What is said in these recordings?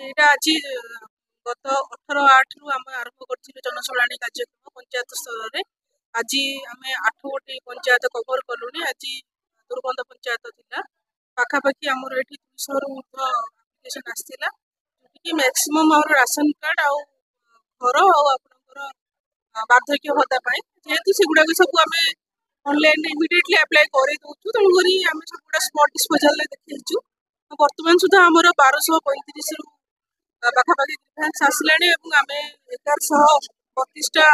ଏଇଟା ଆଜି ଗତ 18/8 ରୁ ଆମେ ଆରମ୍ଭ କରିଥିଲୁ ଜନଶୁଣାଣି କାର୍ଯ୍ୟକ୍ରମ ପଞ୍ଚାୟତ ସ୍ତରରେ। ଆଜି ଆମେ 8 ଗୋଟି ପଞ୍ଚାୟତ କଭର କଲୁଣି। ଆଜି ଦୁର୍ଗନ୍ଧ ପଞ୍ଚାୟତ ଥିଲା। ପାଖାପାଖି ଆମର ଏଠି 200 ରୁ ଉର୍ଦ୍ଧ୍ୱ ଆପ୍ଲିକେସନ ଆସିଥିଲା, ଯୋଉଠିକି ମ୍ୟାକ୍ସିମମ୍ ଆମର ରାସନ କାର୍ଡ ଆଉ ଘର ଆଉ ଆପଣଙ୍କର ବାର୍ଦ୍ଧକ୍ୟ ଭତ୍ତା ପାଇଁ, ଯେହେତୁ ସେଗୁଡାକ ସବୁ ଆମେ ଅନଲାଇନରେ ଇମିଡିଏଟଲି ଆପ୍ଲାଏ କରିଦଉଛୁ, ତେଣୁକରି ଆମେ ସବୁଗୁଡା ସ୍ପଟ୍ ଡିସ୍ପୋଜାଲରେ ଦେଖେଇଛୁ। ବର୍ତ୍ତମାନ ସୁଦ୍ଧା ଆମର 1235 ରୁ ପାଖାପାଖି ଗ୍ରିଭାନ୍ସ ଆସିଲାଣି ଏବଂ ଆମେ 1132ଟା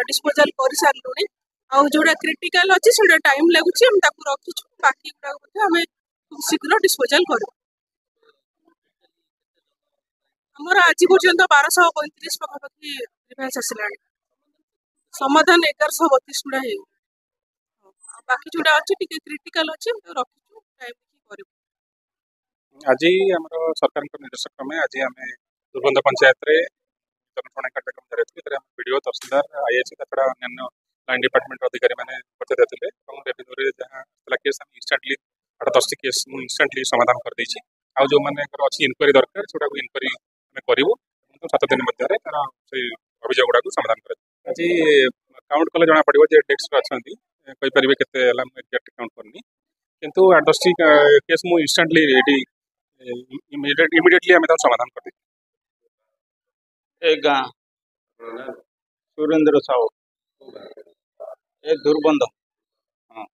ଡିସ୍ପୋଜାଲ କରିସାରିଲୁଣି। ଆଉ ଯୋଉଟା କ୍ରିଟିକାଲ ଅଛି ସେଟା ଟାଇମ ଲାଗୁଛି, ଆମେ ତାକୁ ରଖିଛୁ। ବାକି ଗୁଡାକ ମଧ୍ୟ ଆମେ ଖୁବ୍ ଶୀଘ୍ର ଡିସ୍ପୋଜାଲ କରିବୁ। ଆମର ଆଜି ପର୍ଯ୍ୟନ୍ତ 1235 ପାଖାପାଖି ଗ୍ରିଭାନ୍ସ ଆସିଲାଣି। ସମାଧାନ 1132 ଗୁଡା ହେଇଗଲା। ଆଉ ବାକି ଯୋଉଟା ଅଛି ଟିକେ କ୍ରିଟିକାଲ ଅଛି, ଆମେ ତାକୁ ରଖିଛୁ, ଟାଇମ ଦେଖିକି କରିବୁ। আজি ଆମର ସରକାରଙ୍କ ନିର୍ଦ୍ଦେଶ କ୍ରମେ ଆଜି ଆମେ ଦୁର୍ଗନ୍ଧ ପଞ୍ଚାୟତରେ ଜନଶୁଣାଣି କାର୍ଯ୍ୟକ୍ରମ ଜାରି ରଖିଛୁ। ଏଥିରେ ଆମେ ବିଡିଓ ତହସିଲଦାର ଆଇଏସି ତାଛଡ଼ା ଅନ୍ୟାନ୍ୟ ଲାଇନ୍ ଡିପାର୍ଟମେଣ୍ଟର ଅଧିକାରୀମାନେ ଉପସ୍ଥିତ ଥିଲେ ଏବଂ ରେଭିନ୍ୟୁରେ ଯାହା ଥିଲା କେସ୍ ଆମେ ଇନଷ୍ଟାଣ୍ଟଲି 8-10ଟି କେସ୍ ମୁଁ ଇନଷ୍ଟାଣ୍ଟଲି ସମାଧାନ କରିଦେଇଛି। ଆଉ ଯେଉଁମାନଙ୍କର ଅଛି ଇନକ୍ୱାରି ଦରକାର ସେଗୁଡ଼ାକୁ ଇନକ୍ୱାରି ଆମେ କରିବୁ ଏବଂ 7 ଦିନ ମଧ୍ୟରେ ତାର ସେଇ ଅଭିଯୋଗ ଗୁଡ଼ାକୁ ସମାଧାନ କରାଯିବ। ଆଜି କାଉଣ୍ଟ କଲେ ଜଣାପଡ଼ିବ ଯେ ଡେସ୍କରେ ଅଛନ୍ତି, କହିପାରିବେ କେତେ ହେଲା, ମୁଁ ଏକ୍ଜାକ୍ଟ କାଉଣ୍ଟ କରିନି, କିନ୍ତୁ 8-10ଟି କେସ୍ ମୁଁ ଇନଷ୍ଟାଣ୍ଟଲି ଏଠି ଇମିଡିଏଟଲି ଆମେ ତାର ସମାଧାନ କରିଦେବୁ। ए गाँ सुरेंद्र साहू ए दुर्बंध हाँ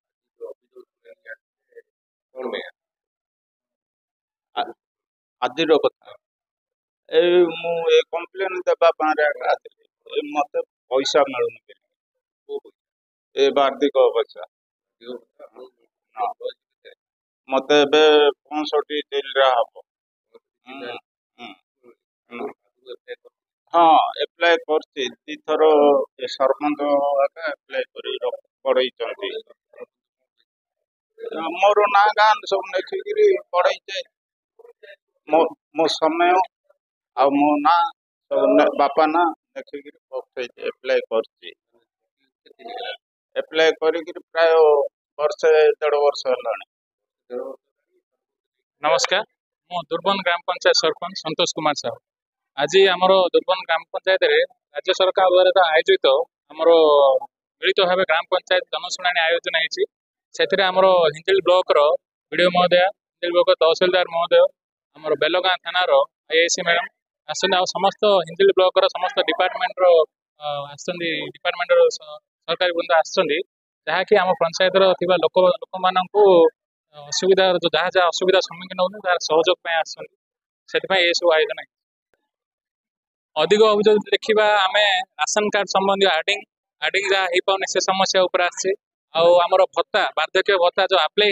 आ- आदिर कथा ए मु ए कंप्लेन देबा पारे ए मते पैसा मिलुनी ए बार्षिक पैसा हाँ मते बे 65 दिल रहा हबो हम्म, हम्म, हाँ एप्लाय करछि दिथर ए सरपंच आका एप्लाय करी पड़ई चंती मोर ना गान सब नेखिगिरी पड़ई जे मो मो समय आ मो ना सब बापा ना नेखिगिरी पठई एप्लाय करछि एप्लाय करिगिरी प्राय वर्षे 1.5 वर्ष हेलाଣି। नमस्कार, मु दुर्बन ग्राम पंचायत सरपंच संतोष कुमार साहू। आज आमर दुर्बन ग्राम पंचायत राज्य सरकार द्वारा आयोजित आमर मिलित भाव ग्राम पंचायत जनशुणाणी आयोजन होती। आमर हिंजिल ब्लॉक विडीओ महोदय, हिंजिल ब्लॉक तहसिलदार महोदय, आमर बेलगाँ थानार आईएसी मैडम आसते, समस्त हिंजिल ब्लॉक समस्त डिपार्टमेंट डिपार्टमेंट सरकारी बृंद आसकि आम पंचायत लोक मानू असुविधा जहाँ जहाँ असुविधा सम्मुखीन होती तार सहयोग आसपाई ये सब आयोजन है। अधिक अभियोग देखा आम राशन कार्ड संबंधी आडिंग जहाँ हो पाने से समस्या उपर आमर भत्ता बार्धक्य भत्ता जो आप्लाय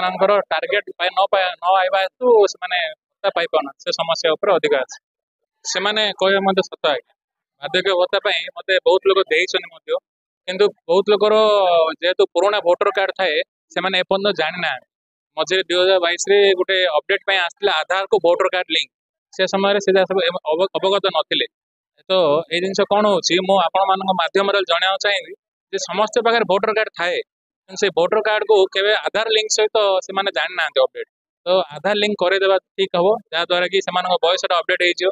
होकर टार्गेट न आइबा हेतु से भत्ता पाई पाना से समस्या उपर अधिक आसे से कह सत आज्ञा बार्धक्य भत्ता मत बहुत लोग देते किंतु बहुत लोकर जेहेतु पुराना भोटर कार्ड थाए से एपर्तंत जानी ना मझे 2022 गोटे अपडेट आसला आधार को भोटर कार्ड लिंक से समय से सब अवगत नथिले। तो ये जिन कौन होध्यम जनवा चाहिए समस्त पाखे भोटर कार्ड थाए से भोटर कार्ड को केवे आधार लिंक सहित से जानी ना अपडेट। तो आधार लिंक करदेवा ठीक हम जहाँद्वारा कि बयस अपडेट हो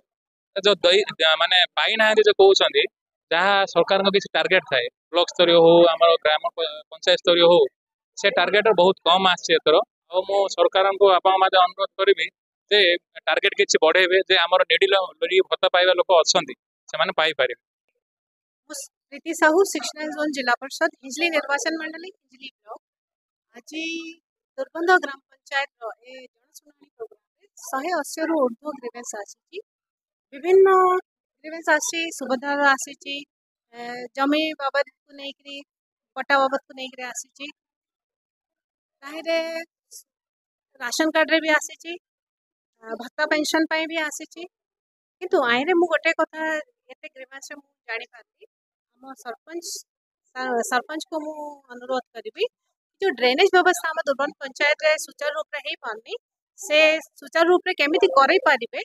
माने पाई ना जो कहते जहाँ सरकार किसी टार्गेट थाए ब्लॉक स्तरीय हो आम ग्राम पंचायत स्तरीय हो से टार्गेट बहुत कम आसर मु सरकार को आप अनुरोध करी जे टार्गेट किसी बढ़ेबे जे आमर निडिल भत्ता पाइबा लोक अच्छा से पाइपर। प्रीति साहू 69 जोन जिला परिषद हिंजली निर्वाचन मंडली हिंजली ब्लॉक। आज दुर्बंध ग्राम पंचायत ए जनशुणाणी प्रोग्राम 180 रु ऊर्ध्व ग्रीवेंस आसी विभिन्न ग्रीवेंस आसी सुभद्रा आसी जमी बाबद को लेकर पट्टा बाबद को लेकर आसी राशन कार्ड रे भी आसी भत्ता पेंशन पाई भी आसी किंतु आईरे मु गोटे कथा एते ग्रीवेंस मु जानि पारली हम सरपंच को मु अनुरोध करी जो ड्रेनेज व्यवस्था आम दुर्बन पंचायत रे सुचारू रूप रे पारनी से सुचारू रूप रे केमिति करै पारिबे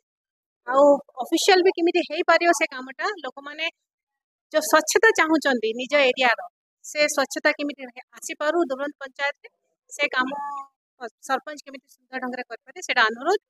आ ऑफिशियल भी केमिति हेई पारियो से कामटा लोक माने जो स्वच्छता चाहूचंदी निज एरिया रो से स्वच्छता केमिति आसी पारु दुर्बन पंचायत रे से काम सरपंच केमिति सुंदर ढंग रे कर पारे सेटा अनुरोध